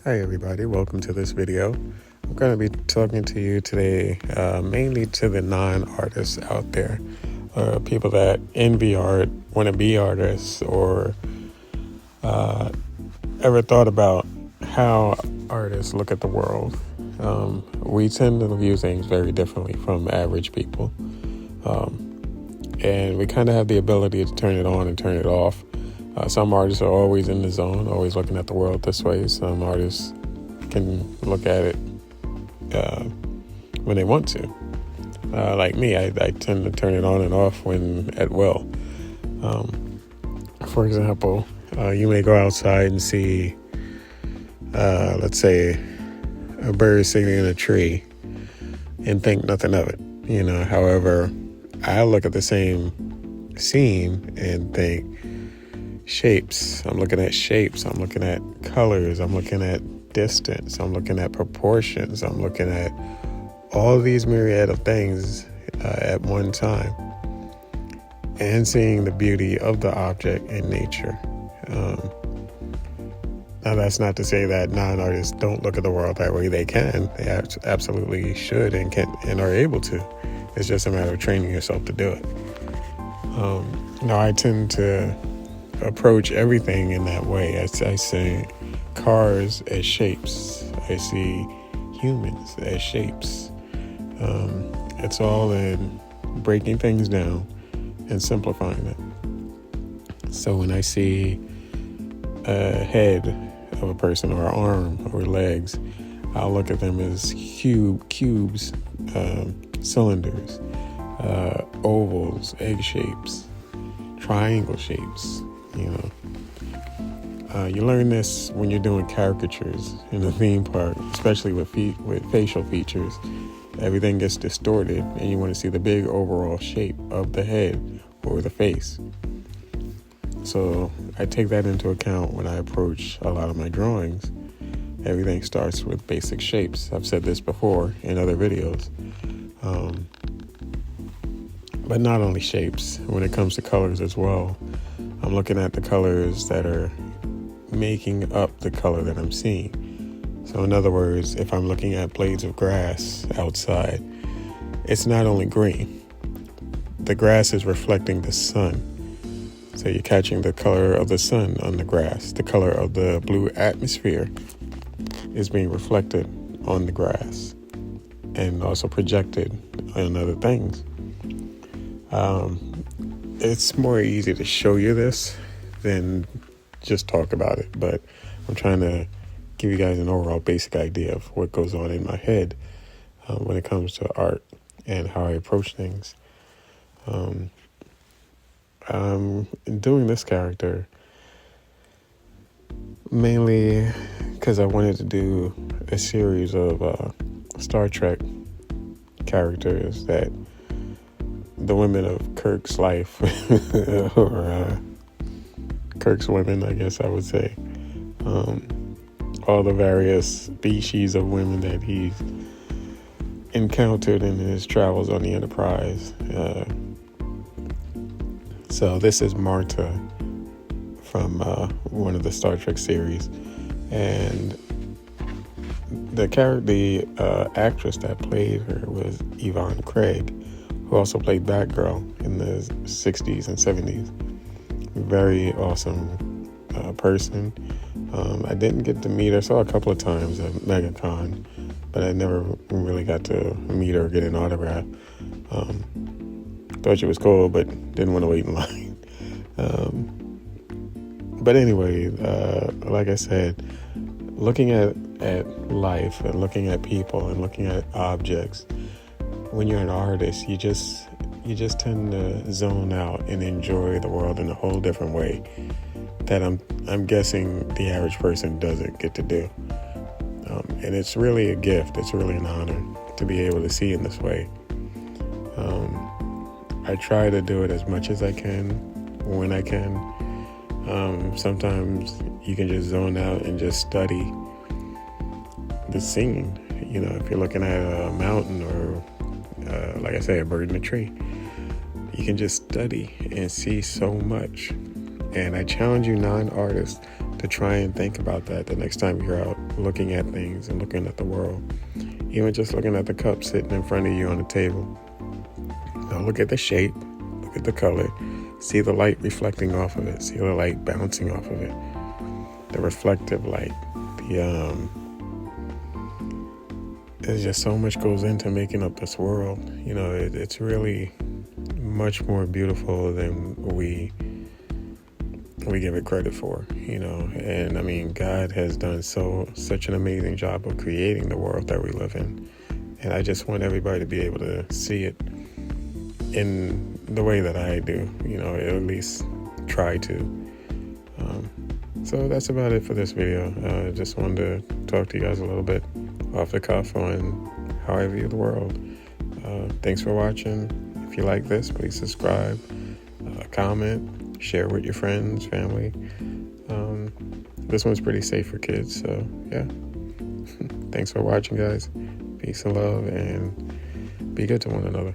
Hi everybody, welcome to this video. I'm going to be talking to you today mainly to the non-artists out there, people that envy art, want to be artists, or ever thought about how artists look at the world. We tend to view things very differently from average people, and we kind of have the ability to turn it on and turn it off. Some artists are always in the zone, always looking at the world this way. Some artists can look at it when they want to. Like me, I tend to turn it on and off when at will. For example, you may go outside and see, let's say, a bird sitting in a tree and think nothing of it. However, I look at the same scene and think, shapes. I'm looking at shapes. I'm looking at colors. I'm looking at distance. I'm looking at proportions. I'm looking at all these myriad of things at one time, and seeing the beauty of the object in nature. Now, that's not to say that non-artists don't look at the world that way. They can. They absolutely should and can and are able to. It's just a matter of training yourself to do it. Now, I tend to approach everything in that way. I see cars as shapes. I see humans as shapes. It's all in breaking things down and simplifying it. So when I see a head of a person, or an arm, or legs, I'll look at them as cubes, cylinders, ovals, egg shapes, triangle shapes. You learn this when you're doing caricatures in a theme park, especially with facial features. Everything gets distorted, and you want to see the big overall shape of the head or the face. So I take that into account when I approach a lot of my drawings. Everything starts with basic shapes. I've said this before in other videos. But not only shapes, when it comes to colors as well. I'm looking at the colors that are making up the color that I'm seeing. So in other words, if I'm looking at blades of grass outside, it's not only green. The grass is reflecting the sun. So you're catching the color of the sun on the grass. The color of the blue atmosphere is being reflected on the grass and also projected on other things. It's more easy to show you this than just talk about it, but I'm trying to give you guys an overall basic idea of what goes on in my head when it comes to art and how I approach things. I'm doing this character mainly because I wanted to do a series of Star Trek characters that the women of Kirk's life, or Kirk's women, I guess I would say, all the various species of women that he's encountered in his travels on the Enterprise. So this is Marta from one of the Star Trek series, and the actress that played her was Yvonne Craig, who also played Batgirl in the 60s and 70s. Very awesome person. I didn't get to meet her. Saw a couple of times at MegaCon, but I never really got to meet her or get an autograph. Thought she was cool, but didn't want to wait in line. But anyway, like I said, looking at life and looking at people and looking at objects, when you're an artist, you just tend to zone out and enjoy the world in a whole different way that I'm guessing the average person doesn't get to do. And it's really a gift. It's really an honor to be able to see in this way. I try to do it as much as I can, when I can. Sometimes you can just zone out and just study the scene. If you're looking at a mountain or, like I say, a bird in a tree, you can just study and see so much. And I challenge you non-artists to try and think about that the next time you're out looking at things and looking at the world. Even just looking at the cup sitting in front of you on the table. Look at the shape, look at the color, see the light reflecting off of it, see the light bouncing off of it, the reflective light. There's just so much goes into making up this world. It's really much more beautiful than we give it credit for, and I mean, God has done such an amazing job of creating the world that we live in, and I just want everybody to be able to see it in the way that I do, at least try to. So that's about it for this video. Just wanted to talk to you guys a little bit off the cuff on how I view the world. Thanks for watching. If you like this, please subscribe, comment, share with your friends, family. This one's pretty safe for kids, so yeah. Thanks for watching, guys. Peace and love, and be good to one another.